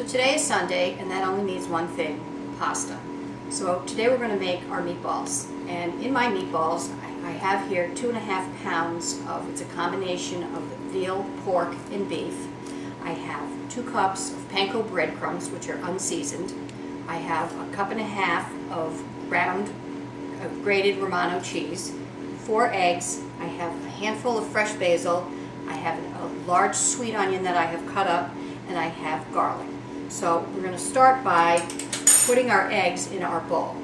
So today is Sunday, and that only means one thing: pasta. So today we're going to make our meatballs. And in my meatballs, I have here 2.5 pounds of, it's a combination of veal, pork, and beef. I have 2 cups of panko breadcrumbs, which are unseasoned. I have 1.5 cups of grated Romano cheese, 4 eggs. I have a handful of fresh basil. I have a large sweet onion that I have cut up, and I have garlic. So we're going to start by putting our eggs in our bowl.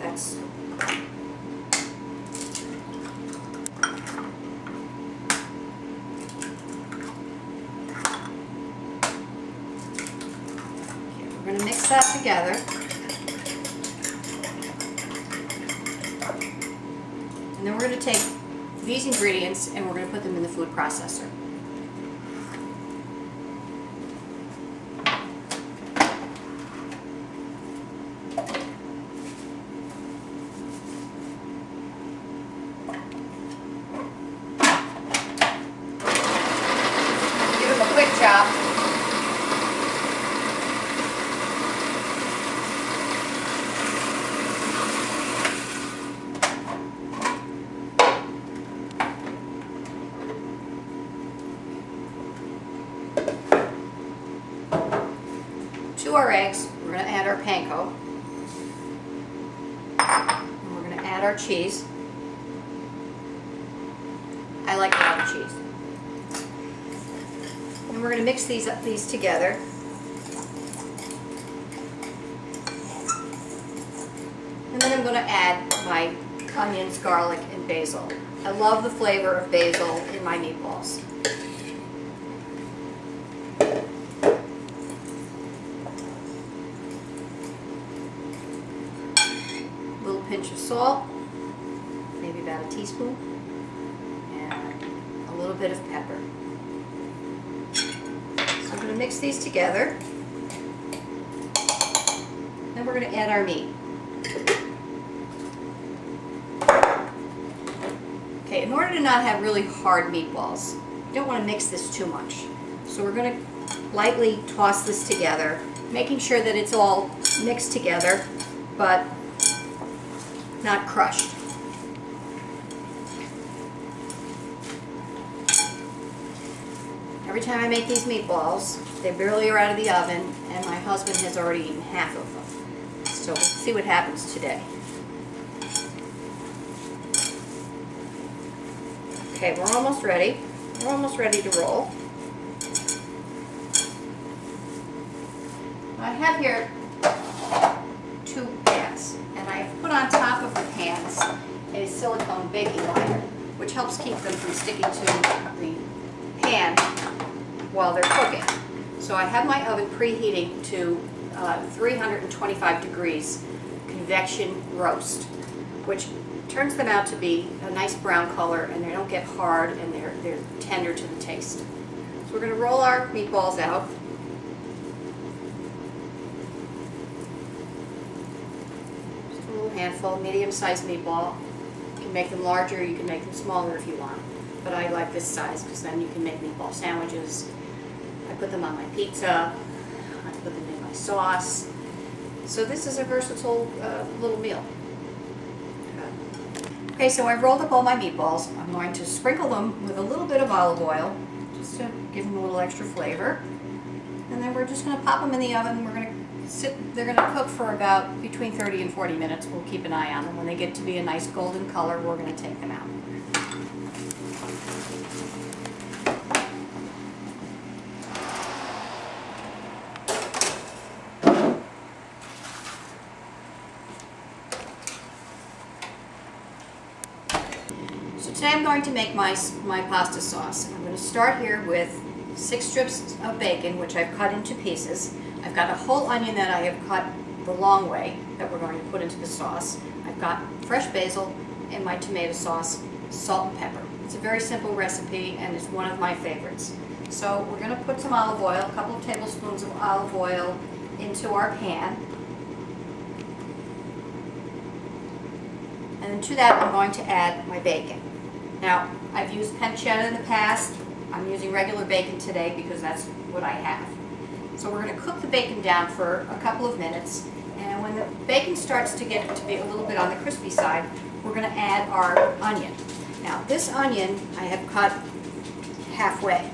That's we're going to mix that together. And then we're going to take these ingredients and we're going to put them in the food processor. Give them a quick chop. To our eggs, we're going to add our panko. And we're going to add our cheese. I like a lot of cheese. And we're going to mix these together. And then I'm going to add my onions, garlic, and basil. I love the flavor of basil in my meatballs. Pinch of salt, maybe about a teaspoon, and a little bit of pepper. So I'm going to mix these together. Then we're going to add our meat. Okay, in order to not have really hard meatballs, you don't want to mix this too much. So we're going to lightly toss this together, making sure that it's all mixed together, but not crushed. Every time I make these meatballs, they barely are out of the oven, and my husband has already eaten half of them. So we'll see what happens today. Okay, we're almost ready. We're almost ready to roll. I have here 2 pans, and I have put on top of the pans a silicone baking liner, which helps keep them from sticking to the pan while they're cooking. So I have my oven preheating to 325 degrees convection roast, which turns them out to be a nice brown color, and they don't get hard, and they're tender to the taste. So we're going to roll our meatballs out. Handful, medium-sized meatball. You can make them larger, you can make them smaller if you want, but I like this size because then you can make meatball sandwiches. I put them on my pizza, I put them in my sauce. So this is a versatile little meal. Okay, so I've rolled up all my meatballs. I'm going to sprinkle them with a little bit of olive oil just to give them a little extra flavor, and then we're just going to pop them in the oven. We're going to they're going to cook for about between 30 and 40 minutes. We'll keep an eye on them. When they get to be a nice golden color, we're going to take them out. So today I'm going to make my pasta sauce. I'm going to start here with 6 strips of bacon, which I've cut into pieces. I've got a whole onion that I have cut the long way that we're going to put into the sauce. I've got fresh basil and my tomato sauce, salt and pepper. It's a very simple recipe, and it's one of my favorites. So we're going to put some olive oil, a couple of tablespoons of olive oil into our pan. And then to that I'm going to add my bacon. Now, I've used pancetta in the past. I'm using regular bacon today because that's what I have. So we're going to cook the bacon down for a couple of minutes, and when the bacon starts to get to be a little bit on the crispy side, we're going to add our onion. Now this onion I have cut halfway,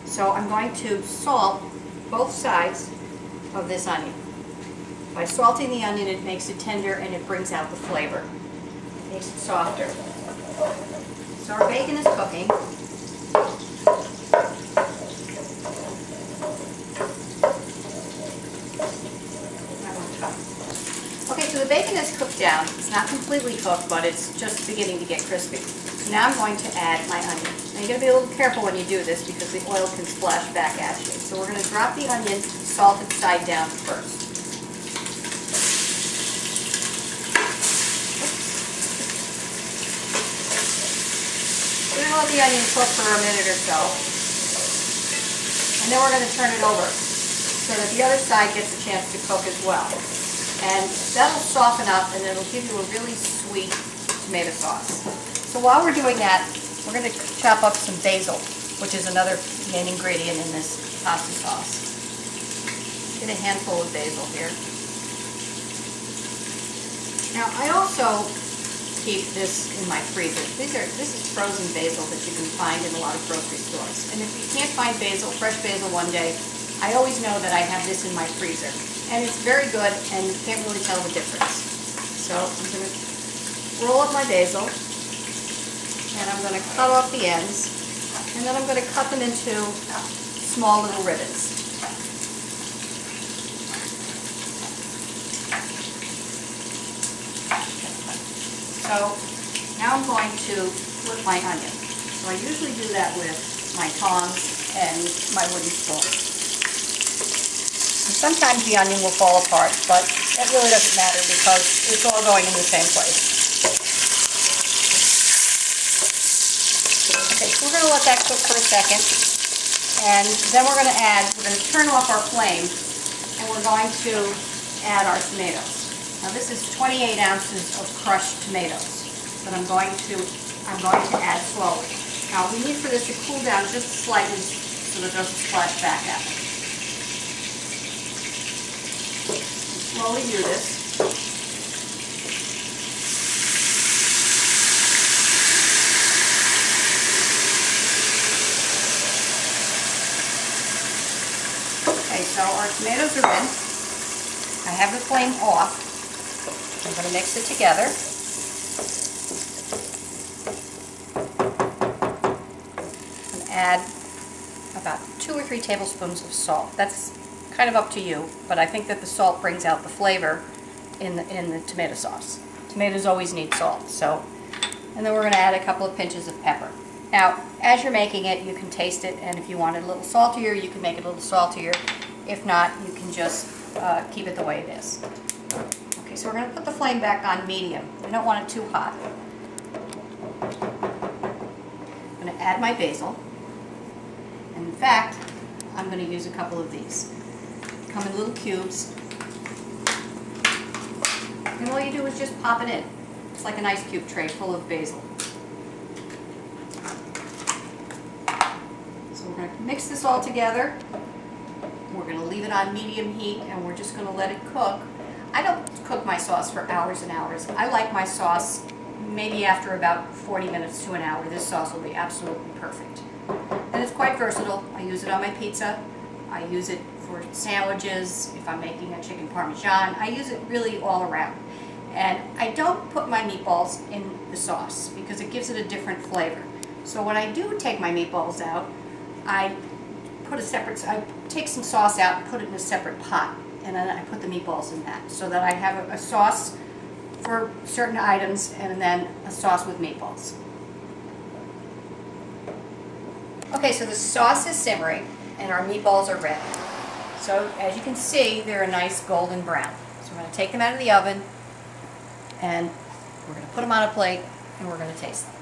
so I'm going to salt both sides of this onion. By salting the onion, it makes it tender and it brings out the flavor. It makes it softer. So our bacon is cooking. Okay, so the bacon is cooked down. It's not completely cooked, but it's just beginning to get crispy. So now I'm going to add my onion. Now you're going to be a little careful when you do this because the oil can splash back at you. So we're going to drop the onion salted side down first. We're going to let the onion cook for a minute or so. And then we're going to turn it over so that the other side gets a chance to cook as well. And that'll soften up and it'll give you a really sweet tomato sauce. So while we're doing that, we're going to chop up some basil, which is another main ingredient in this pasta sauce. Get a handful of basil here. Now I also keep this in my freezer. This is frozen basil that you can find in a lot of grocery stores. And if you can't find basil, fresh basil one day, I always know that I have this in my freezer. And it's very good, and you can't really tell the difference. So I'm going to roll up my basil, and I'm going to cut off the ends, and then I'm going to cut them into small little ribbons. So now I'm going to flip my onion. So I usually do that with my tongs and my wooden spoon. Sometimes the onion will fall apart, but that really doesn't matter because it's all going in the same place. Okay, so we're going to let that cook for a second, and then we're going to turn off our flame, and we're going to add our tomatoes. Now this is 28 ounces of crushed tomatoes that I'm going to add slowly. Now we need for this to cool down just slightly so that it doesn't splash back at me. Slowly do this. Okay, so our tomatoes are in. I have the flame off. I'm going to mix it together. And add about 2 or 3 tablespoons of salt. That's kind of up to you, but I think that the salt brings out the flavor in the tomato sauce. Tomatoes always need salt, so. And then we're going to add a couple of pinches of pepper. Now, as you're making it, you can taste it, and if you want it a little saltier, you can make it a little saltier. If not, you can just keep it the way it is. Okay, so we're going to put the flame back on medium. We don't want it too hot. I'm going to add my basil, and in fact, I'm going to use a couple of these. Come in little cubes, and all you do is just pop it in. It's like an ice cube tray full of basil. So we're going to mix this all together. We're going to leave it on medium heat, and we're just going to let it cook. I don't cook my sauce for hours and hours. I like my sauce maybe after about 40 minutes to an hour. This sauce will be absolutely perfect. And it's quite versatile. I use it on my pizza. I use it for sandwiches, if I'm making a chicken parmesan. I use it really all around. And I don't put my meatballs in the sauce because it gives it a different flavor. So when I do take my meatballs out, I take some sauce out and put it in a separate pot, and then I put the meatballs in that so that I have a sauce for certain items and then a sauce with meatballs. Okay, so the sauce is simmering and our meatballs are ready. So as you can see, they're a nice golden brown. So we're going to take them out of the oven and we're going to put them on a plate and we're going to taste them.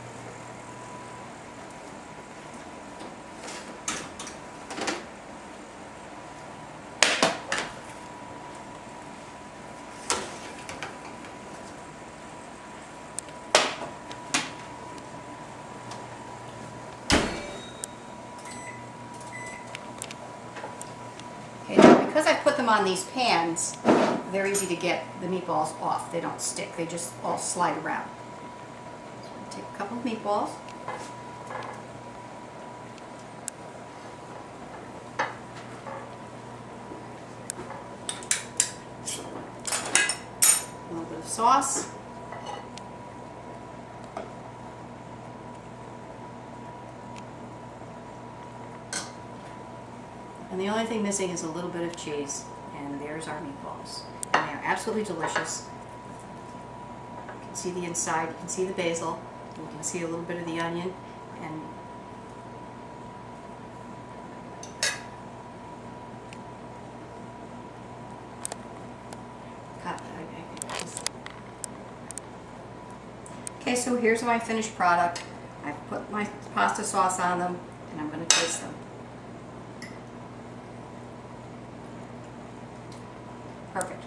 them on these pans, they're easy to get the meatballs off. They don't stick. They just all slide around. So I'll take a couple of meatballs. A little bit of sauce. And the only thing missing is a little bit of cheese. And there's our meatballs. And they are absolutely delicious. You can see the inside, you can see the basil, you can see a little bit of the onion, and okay, so here's my finished product. I've put my pasta sauce on them, and I'm going to taste them. Perfect.